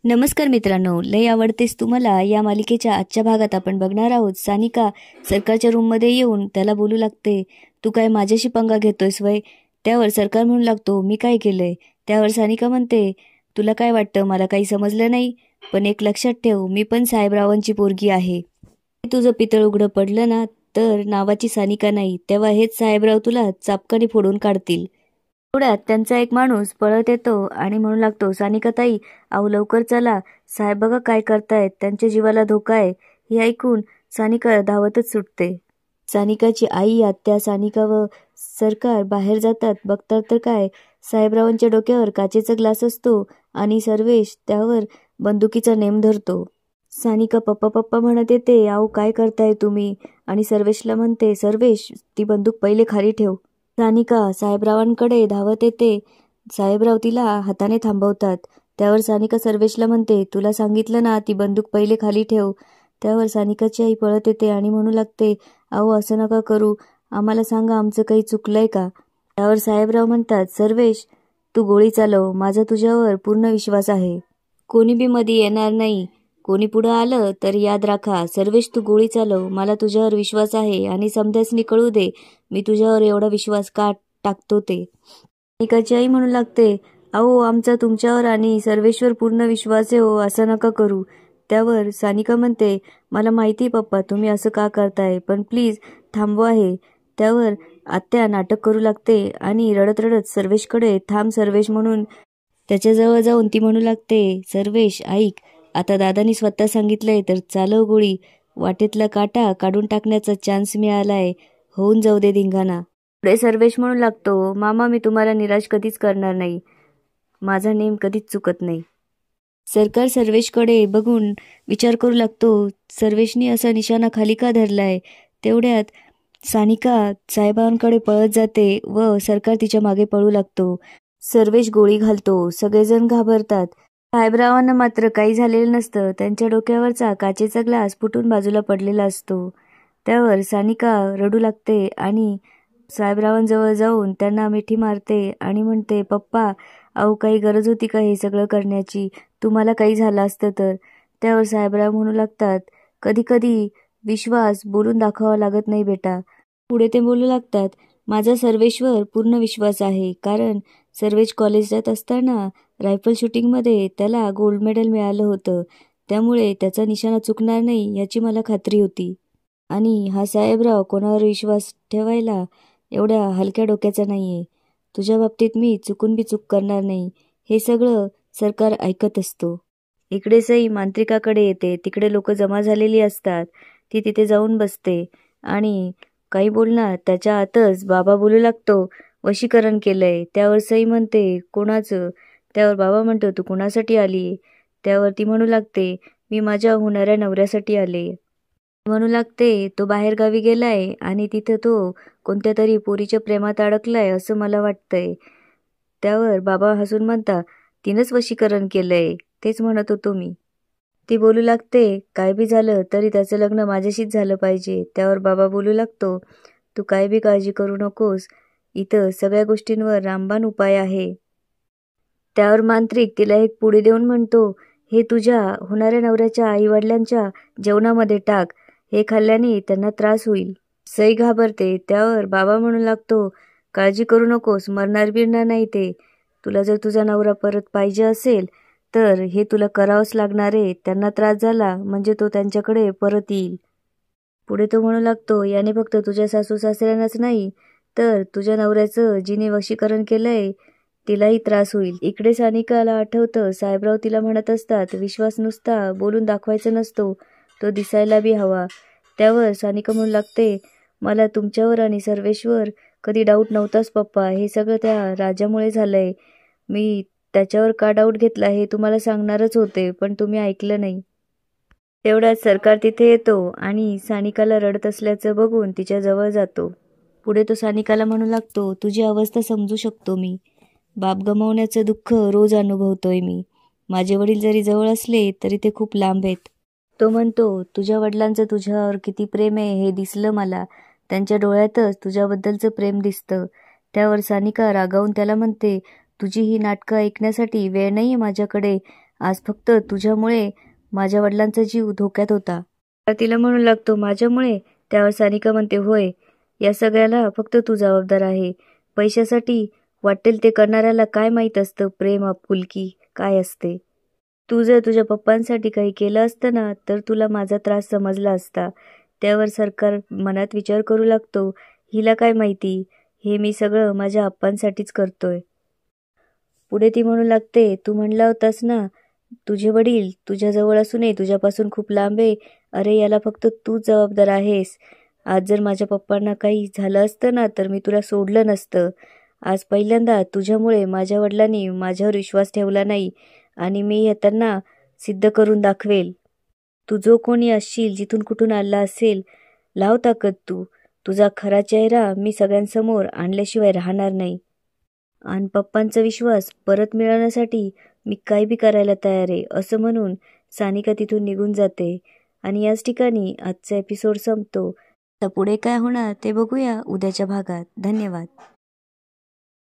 नमस्कार मित्रांनो, लय आवडतेस तुम्हाला या मालिकेच्या आजच्या भागात आपण बघणार आहोत. सानिका सरकारच्या रूममध्ये येऊन त्याला बोलू लागते, तू काय माझ्याशी पंगा घेतोयस वय? त्यावर सरकार म्हणू लागतो, मी काय केलंय? त्यावर सानिका म्हणते, तुला काय वाटतं मला काही समजलं नाही? पण एक लक्षात ठेव, मी पण साहेबरावांची पोरगी आहे. तुझं पितळ उघडं पडलं ना तर नावाची सानिका नाही, तेव्हा हेच साहेबराव तुला चापकाने फोडून काढतील. थोड्यात त्यांचा एक माणूस पळत येतो आणि म्हणू लागतो, सानिका ताई, अहो लवकर चला, साहेब बघा काय करतायत, त्यांच्या जीवाला धोका आहे. हे ऐकून सानिका धावतच सुटते. सानिकाची आई, आत्या, सानिका व सरकार बाहेर जातात. बघतात तर काय, साहेबरावांच्या डोक्यावर काचेचा ग्लास असतो आणि सर्वेश त्यावर बंदुकीचा नेम धरतो. सानिका पप्पा पप्पा म्हणत येते, अहो काय करताय तुम्ही? आणि सर्वेशला म्हणते, सर्वेश ती बंदूक पहिले खाली ठेव. सानिका साहेबरावांकडे धावत येते. साहेबराव तिला हाताने थांबवतात. त्यावर सानिका सर्वेशला म्हणते, तुला सांगितलं ना ती बंदूक पहिले खाली ठेव. त्यावर सानिकाची आई पळत येते आणि म्हणू लागते, अहो असं नका करू, आम्हाला सांगा आमचं काही चुकलंय का? त्यावर साहेबराव म्हणतात, सर्वेश तू गोळी चालव, माझा तुझ्यावर पूर्ण विश्वास आहे. कोणी बी मध्ये येणार नाही. कोणी पुढं आलं तर याद राखा, सर्वेश तू गोळी चालव, मला तुझ्यावर विश्वास आहे आणि समध्यासनी कळू दे मी तुझ्यावर एवढा विश्वास का टाकतो ते. सानिकाची आई म्हणू लागते, अहो आमचा तुमच्यावर आणि सर्वेश्वर पूर्ण विश्वास आहे हो, असं नका करू. त्यावर सानिका म्हणते, मला माहिती पप्पा तुम्ही असं का करताय, पण प्लीज थांबवा हे. त्यावर आत्या नाटक करू लागते आणि रडत रडत सर्वेशकडे थांब सर्वेश म्हणून त्याच्याजवळ जाऊन ती म्हणू लागते, सर्वेश ऐक, आता दादानी स्वतः सांगितलंय तर चालव गोळी, वाटेतला काटा काढून टाकण्याचा चान्स मिळालाय, होऊन जाऊ दे धिंगाणा. पुढे सर्वेश म्हणू लागतो, मामा मी तुम्हाला निराश कधीच करणार नाही, माझा नेम कधीच चुकत नाही. सरकार सर्वेशकडे बघून विचार करू लागतो, सर्वेशनी असा निशाणा खाली का धरलाय? तेवढ्यात सानिका साहेबांकडे पळत जाते व सरकार तिच्या मागे पळू लागतो. सर्वेश गोळी घालतो. सगळेजण घाबरतात. साहेबरावांना मात्र काही झालेलं नसतं. त्यांच्या डोक्यावरचा काचेचा ग्लास फुटून बाजूला पडलेला असतो. त्यावर सानिका रडू लागते आणि साहेबरावांजवळ जाऊन त्यांना मिठी मारते आणि म्हणते, पप्पा अहो काही गरज होती का हे सगळं करण्याची? तुम्हाला काही झालं असतं तर? त्यावर साहेबराव म्हणू लागतात, कधी कधी विश्वास बोलून दाखवावा लागत नाही बेटा. पुढे ते बोलू लागतात, माझा सर्वेशवर पूर्ण विश्वास आहे, कारण सर्वेश कॉलेजात असताना रायफल शूटिंगमध्ये त्याला गोल्ड मेडल मिळालं होतं, त्यामुळे त्याचा निशाणा चुकणार नाही याची मला खात्री होती. आणि हा साहेबराव कोणावर विश्वास ठेवायला एवढ्या हलक्या डोक्याचा नाहीये. तुझ्या बाबतीत मी चुकून बी चूक करणार नाही. हे सगळं सरकार ऐकत असतो. इकडे सई मांत्रिकाकडे येते. तिकडे लोक जमा झालेली असतात. ती तिथे जाऊन बसते आणि काही बोलणार त्याच्या आतच बाबा बोलू लागतो, वशीकरण केलंय. त्यावर सई म्हणते, कोणाचं? त्यावर बाबा म्हणतो, तू कोणासाठी आली? त्यावर ती म्हणू लागते, मी माझ्या होणाऱ्या नवऱ्यासाठी आले. म्हणू लागते, तो बाहेर गावी गेलाय आणि तिथं तो कोणत्या तरी पोरीच्या प्रेमात अडकलाय असं मला वाटतंय. त्यावर बाबा हसून म्हणता, तिनंच वशीकरण केलंय, तेच म्हणत होतो मी. ती बोलू लागते, काय बी झालं तरी त्याचं लग्न माझ्याशीच झालं पाहिजे. त्यावर बाबा बोलू लागतो, तू काय बी काळजी करू नकोस, इथं सगळ्या गोष्टींवर रामबाण उपाय आहे. त्यावर मांत्रिक तिला एक पुढे देऊन म्हणतो, हे तुझ्या होणाऱ्या नवऱ्याच्या आईवडिलांच्या जेवणामध्ये टाक, हे खाल्ल्याने त्यांना त्रास होईल. सई घाबरते. त्यावर बाबा म्हणू लागतो, काळजी करू नकोस, मरणार बिरणार नाही ते. तुला जर तुझा नवरा परत पाहिजे असेल तर हे तुला करावंच लागणार आहे. त्यांना त्रास झाला म्हणजे तो त्यांच्याकडे परत येईल. पुढे तो म्हणू लागतो, याने फक्त तुझ्या सासू सासऱ्यांनाच नाही तर तुझ्या नवऱ्याचं जिने वशीकरण केलंय तिलाही त्रास होईल. इकडे सानिकाला आठवतं, साहेबराव तिला म्हणत असतात, विश्वास नुसता बोलून दाखवायचा नसतो, तो दिसायला बी हवा. त्यावर सानिका म्हणू लागते, मला तुमच्यावर आणि सर्वेश्वर कधी डाऊट नव्हताच पप्पा, हे सगळं त्या राजामुळे झालंय. मी त्याच्यावर का डाऊट घेतला हे तुम्हाला सांगणारच होते, पण तुम्ही ऐकलं नाही. तेवढ्यात सरकार तिथे येतो आणि सानिकाला रडत असल्याचं बघून तिच्या जवळ जातो. पुढे तो सानिकाला म्हणू लागतो, तुझी अवस्था समजू शकतो मी. बाप गमावण्याचं दुःख रोज अनुभवतोय मी. माझे वडील जरी जवळ असले तरी ते खूप लांब आहेत. तो म्हणतो, तुझ्या वडिलांचं तुझ्यावर किती प्रेम आहे हे दिसलं मला. त्यांच्या डोळ्यातच तुझ्याबद्दलचं प्रेम दिसतं. त्यावर सानिका रागावून त्याला म्हणते, तुझी ही नाटकं ऐकण्यासाठी वेळ नाहीये माझ्याकडे. आज फक्त तुझ्यामुळे माझ्या वडिलांचा जीव धोक्यात होता. तिला म्हणू लागतो माझ्यामुळे. त्यावर सानिका म्हणते होय, या सगळ्याला फक्त तू जबाबदार आहे. पैशासाठी वाटेल ते करणाऱ्याला काय माहीत असतं प्रेम आपुलकी काय असते. तू जर तुझ्या पप्पांसाठी काही केलं असतं ना तर तुला माझा त्रास समजला असता. त्यावर सरकार मनात विचार करू लागतो, हिला काय माहिती, हे मी सगळं माझ्या आप्पांसाठीच करतोय. पुढे ती म्हणू लागते, तू म्हणला होतास ना तुझे वडील तुझ्याजवळ असूनही तुझ्यापासून खूप लांब आहे. अरे याला फक्त तूच जबाबदार आहेस. आज जर माझ्या पप्पांना काही झालं असतं ना तर मी तुला सोडलं नसतं. आज पहिल्यांदा तुझ्यामुळे माझ्या वडिलांनी माझ्यावर विश्वास ठेवला नाही आणि मी हे त्यांना सिद्ध करून दाखवेल. तू जो कोणी असशील, जिथून कुठून आला असेल, लाव ताकद तू. तुझा खरा चेहरा मी सगळ्यांसमोर आणल्याशिवाय राहणार नाही. आणि पप्पांचा विश्वास परत मिळवण्यासाठी मी काही बी करायला तयार आहे, असं म्हणून सानिका तिथून निघून जाते. आणि याच ठिकाणी आजचा एपिसोड संपतो. तर पुढे काय होणार ते बघूया उद्याच्या भागात. धन्यवाद.